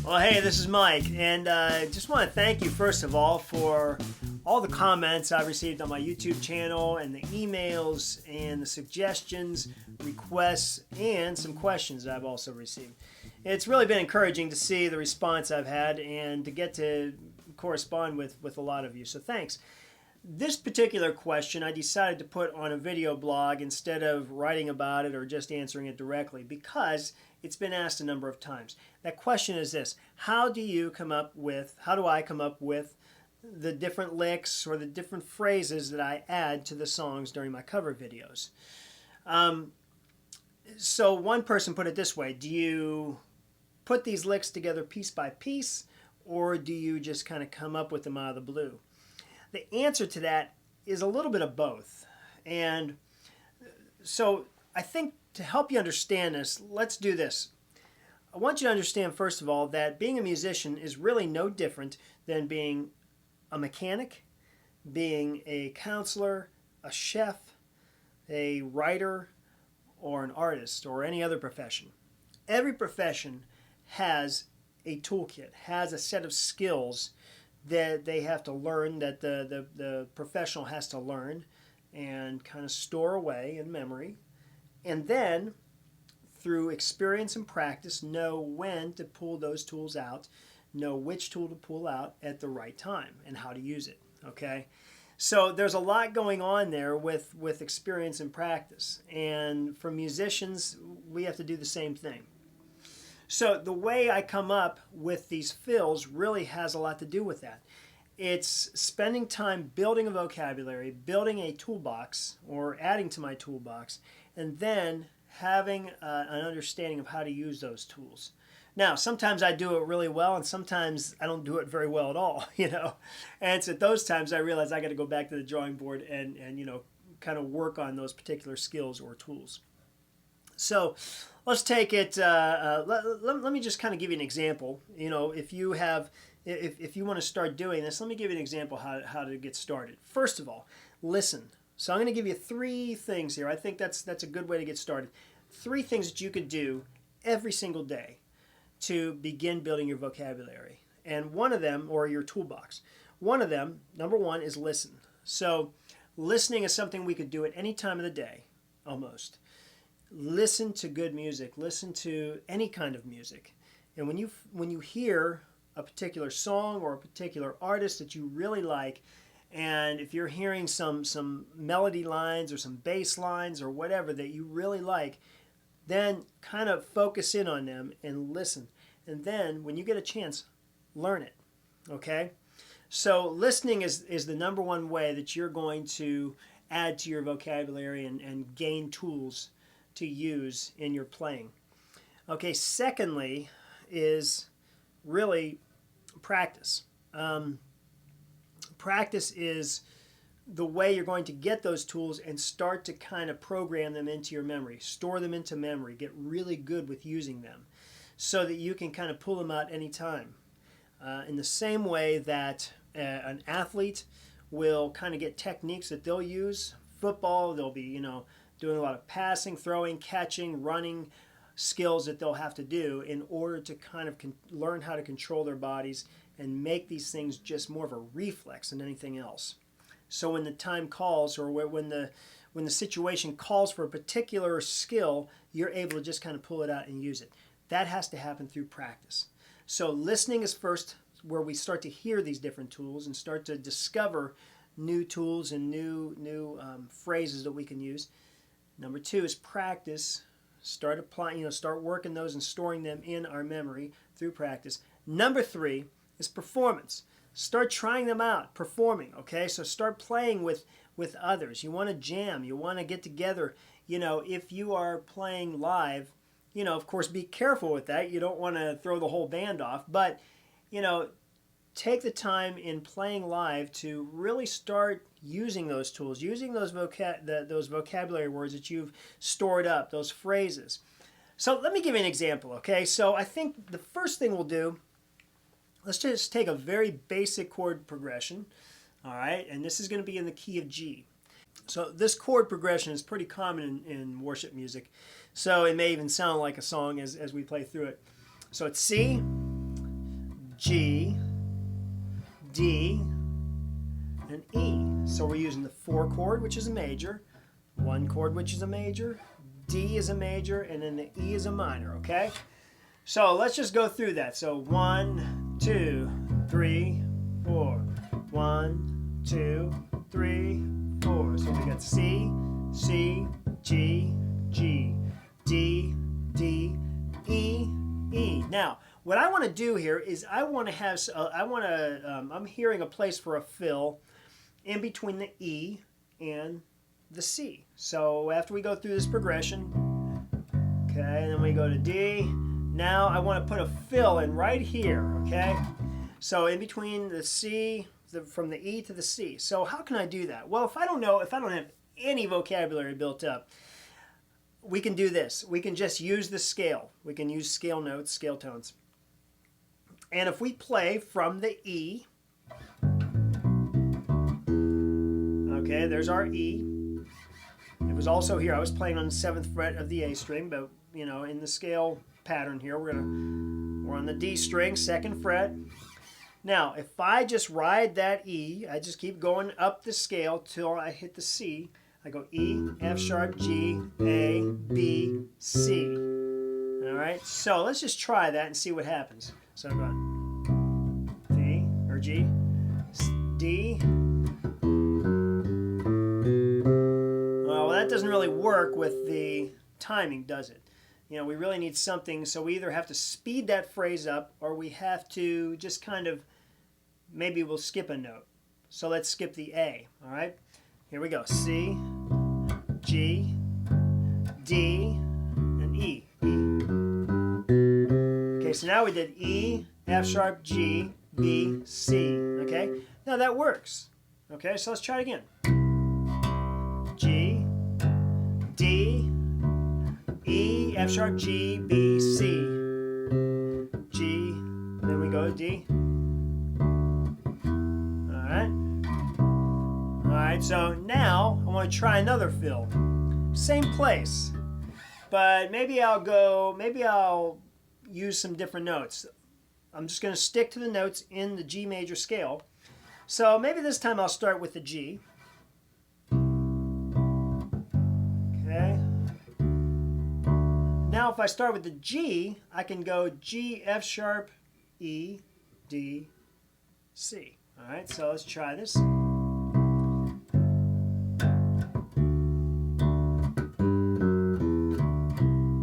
Well, hey, this is Mike, and I just want to thank you, first of all, for all the comments I've received on my YouTube channel, and the emails, and the suggestions, requests, and some questions that I've also received. It's really been encouraging to see the response I've had and to get to correspond with a lot of you, so thanks. This particular question I decided to put on a video blog instead of writing about it or just answering it directly because it's been asked a number of times. That question is this: how do I come up with the different licks or the different phrases that I add to the songs during my cover videos? So one person put it this way: do you put these licks together piece by piece, or do you just kind of come up with them out of the blue? The answer to that is a little bit of both. And so I think to help you understand this, let's do this. I want you to understand, first of all, that being a musician is really no different than being a mechanic, being a counselor, a chef, a writer, or an artist, or any other profession. Every profession has a toolkit, has a set of skills that they have to learn, that the professional has to learn and kind of store away in memory, and then through experience and practice know when to pull those tools out, know which tool to pull out at the right time and how to use it. Okay, so there's a lot going on there with experience and practice, and for musicians we have to do the same thing. So the way I come up with these fills really has a lot to do with that. It's spending time building a vocabulary, building a toolbox, or adding to my toolbox, and then having an understanding of how to use those tools. Now, sometimes I do it really well, and sometimes I don't do it very well at all, And it's at those times I realize I got to go back to the drawing board and kind of work on those particular skills or tools. So let's take it, let me just kind of give you an example. If you want to start doing this, let me give you an example how to get started. First of all, listen. So I'm going to give you 3 things here. I think that's a good way to get started. 3 things that you could do every single day to begin building your vocabulary. And one of them, or your toolbox, one of them, number 1, is listen. So listening is something we could do at any time of the day, almost. Listen to good music. Listen to any kind of music. And when you hear a particular song or a particular artist that you really like, and if you're hearing some melody lines or some bass lines or whatever that you really like, then kind of focus in on them and listen. And then when you get a chance, learn it. Okay? So listening is the number 1 way that you're going to add to your vocabulary and gain tools to use in your playing. Okay, secondly is really practice. Practice is the way you're going to get those tools and start to kind of program them into your memory, store them into memory, get really good with using them so that you can kind of pull them out anytime. In the same way that an athlete will kind of get techniques that they'll use. Football, they'll be, doing a lot of passing, throwing, catching, running skills that they'll have to do in order to kind of learn how to control their bodies and make these things just more of a reflex than anything else. So when the time calls, or when the situation calls for a particular skill, you're able to just kind of pull it out and use it. That has to happen through practice. So listening is first, where we start to hear these different tools and start to discover new tools and new phrases that we can use. Number 2 is practice. Start applying, start working those and storing them in our memory through practice. Number 3 is performance. Start trying them out, performing, okay? So start playing with others. You want to jam. You want to get together. If you are playing live, of course, be careful with that. You don't want to throw the whole band off. But, take the time in playing live to really start using those tools, using those vocabulary words that you've stored up, those phrases. So let me give you an example, okay? So I think the first thing we'll do, let's just take a very basic chord progression, all right? And this is going to be in the key of G. So this chord progression is pretty common in worship music, so it may even sound like a song as we play through it. So it's C, G, D, and E. So we're using the 4 chord, which is a major, 1 chord, which is a major, D is a major, and then the E is a minor, okay? So let's just go through that. So 1, 2, 3, 4. 1, 2, 3, 4. So we got C, C, G, G, D, D, E, E. Now, what I want to do here is I'm hearing a place for a fill in between the E and the C. So after we go through this progression, okay, and then we go to D, now I want to put a fill in right here, okay? So in between the C, from the E to the C. So how can I do that? Well, if I don't have any vocabulary built up, we can do this. We can just use the scale. We can use scale notes, scale tones. And if we play from the E, okay, there's our E. It was also here. I was playing on the 7th fret of the A string, but you know, in the scale pattern here, we're on the D string, 2nd fret. Now, if I just ride that E, I just keep going up the scale till I hit the C. I go E, F sharp, G, A, B, C. All right, so let's just try that and see what happens. So I'm going D, or G, D. Well, that doesn't really work with the timing, does it? You know, we really need something, so we either have to speed that phrase up or we have to just kind of, maybe we'll skip a note. So let's skip the A, all right? Here we go. C, G, D, and E. Okay, so now we did E, F sharp, G, B, C, okay? Now that works. Okay, so let's try it again. G, D, E, F sharp, G, B, C, G, then we go to D. Alright, so now I want to try another fill. Same place, but maybe I'll use some different notes. I'm just going to stick to the notes in the G major scale. So maybe this time I'll start with the G. Okay. Now if I start with the G, I can go G, F sharp, E, D, C. Alright, so let's try this.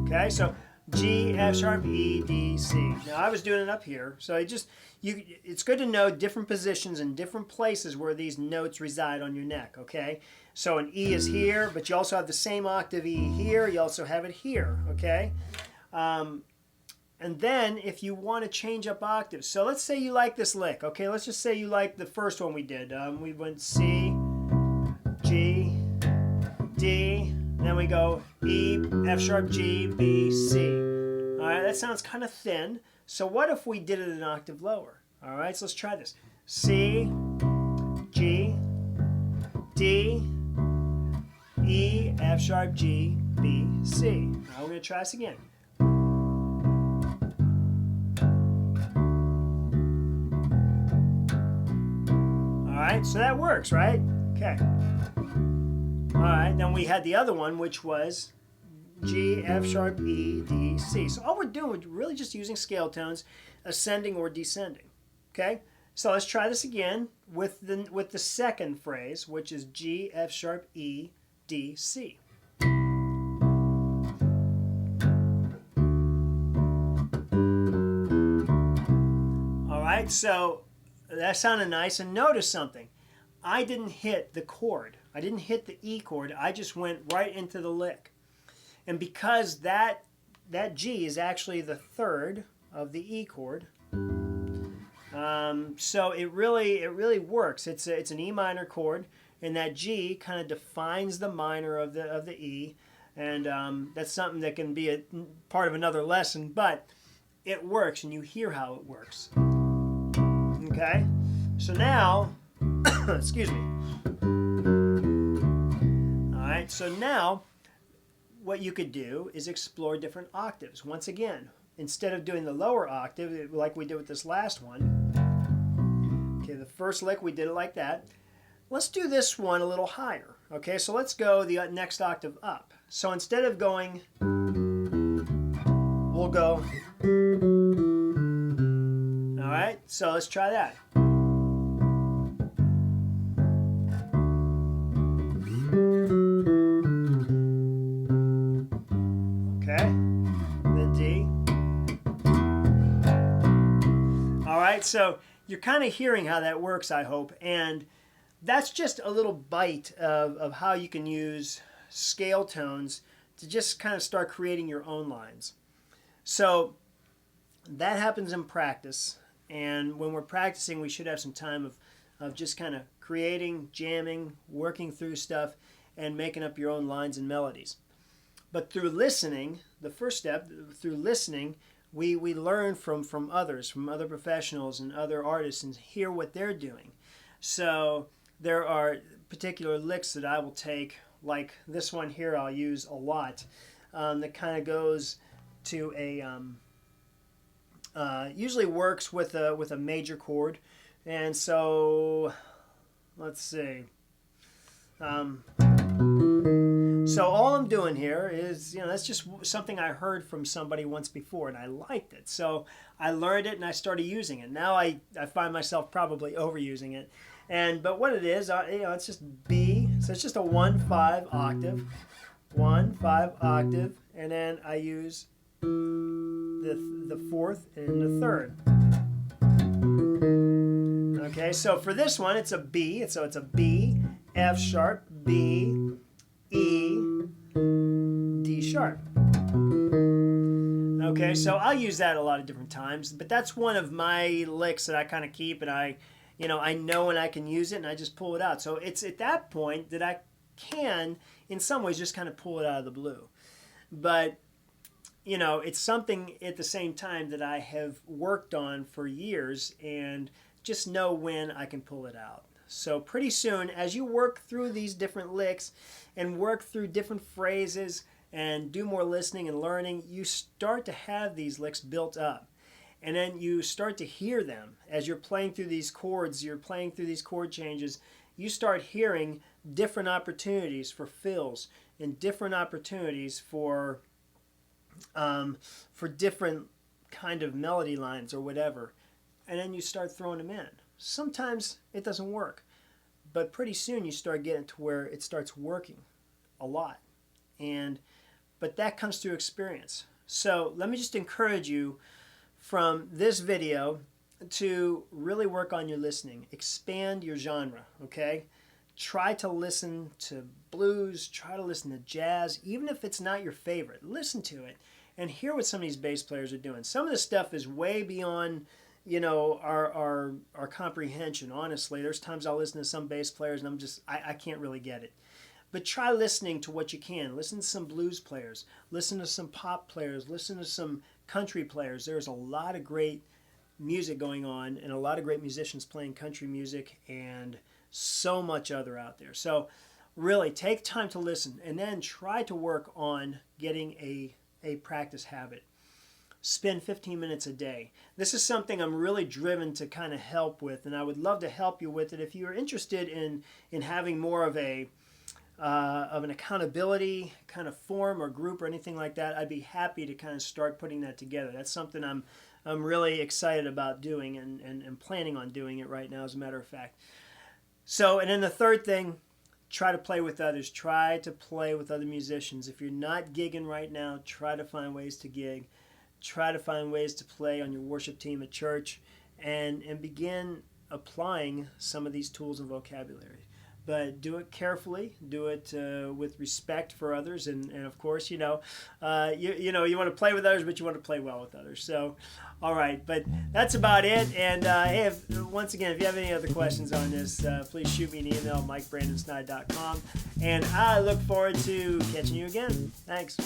Okay, so G, F sharp, E, D, C. Now I was doing it up here, so it's good to know different positions and different places where these notes reside on your neck, okay? So an E is here, but you also have the same octave E here, you also have it here, okay? And then if you want to change up octaves, so let's say you like this lick, okay? Let's just say you like the first one we did. We went C, G, D, then we go E, F sharp, G, B, C. All right, that sounds kind of thin. So what if we did it an octave lower? All right, so let's try this. C, G, D, E, F sharp, G, B, C. Now we're going to try this again. All right, so that works, right? Okay. All right, then we had the other one, which was G, F sharp, E, D, C. So all we're doing is really just using scale tones, ascending or descending. Okay, so let's try this again with the second phrase, which is G, F sharp, E, D, C. All right, so that sounded nice, and notice something. I didn't hit the chord. I didn't hit the E chord. I just went right into the lick. And because that G is actually the third of the E chord, so it really works. It's an E minor chord, and that G kind of defines the minor of the E, and that's something that can be a part of another lesson, but it works, and you hear how it works. Okay, so now, excuse me. All right, so now what you could do is explore different octaves. Once again, instead of doing the lower octave like we did with this last one, okay, the first lick we did it like that. Let's do this one a little higher. Okay, so let's go the next octave up. So instead of going, we'll go. All right, so let's try that. Okay, then D. All right, so you're kind of hearing how that works, I hope, and that's just a little bite of how you can use scale tones to just kind of start creating your own lines. So that happens in practice, and when we're practicing, we should have some time of just kind of creating, jamming, working through stuff, and making up your own lines and melodies. But through listening, the first step, through listening, we learn from others, from other professionals and other artists, and hear what they're doing. So there are particular licks that I will take, like this one here I'll use a lot, that kind of goes to a, usually works with a major chord. And so, let's see. So all I'm doing here is, that's just something I heard from somebody once before, and I liked it. So I learned it and I started using it. Now I find myself probably overusing it. But what it is, it's just B. So it's just a 1/5 octave, 1/5 octave, and then I use the fourth and the third. Okay, so for this one, it's a B. So it's a B, F sharp, B, E, D sharp. Okay, so I'll use that a lot of different times, but that's one of my licks that I kind of keep, and I know when I can use it, and I just pull it out. So it's at that point that I can, in some ways, just kind of pull it out of the blue. But, it's something at the same time that I have worked on for years and just know when I can pull it out. So pretty soon, as you work through these different licks and work through different phrases and do more listening and learning, you start to have these licks built up. And then you start to hear them as you're playing through these chords, you're playing through these chord changes. You start hearing different opportunities for fills and different opportunities for different kind of melody lines or whatever. And then you start throwing them in. Sometimes it doesn't work, but pretty soon you start getting to where it starts working a lot. But that comes through experience. So let me just encourage you from this video to really work on your listening. Expand your genre, okay? Try to listen to blues, try to listen to jazz, even if it's not your favorite. Listen to it and hear what some of these bass players are doing. Some of this stuff is way beyond our comprehension, honestly. There's times I'll listen to some bass players and I can't really get it. But try listening to what you can. Listen to some blues players. Listen to some pop players. Listen to some country players. There's a lot of great music going on and a lot of great musicians playing country music and so much other out there. So really take time to listen and then try to work on getting a practice habit. Spend 15 minutes a day. This is something I'm really driven to kind of help with, and I would love to help you with it. If you're interested in having more of an accountability kind of form or group or anything like that, I'd be happy to kind of start putting that together. That's something I'm really excited about doing and planning on doing it right now, as a matter of fact. So, and then the third thing, try to play with others. Try to play with other musicians. If you're not gigging right now, try to find ways to gig. Try to find ways to play on your worship team at church and begin applying some of these tools and vocabulary. But do it carefully, do it with respect for others, and of course, you want to play with others, but you want to play well with others. So, all right, but that's about it. And hey, once again, if you have any other questions on this, please shoot me an email, mikebrandonsnide.com, and I look forward to catching you again. Thanks.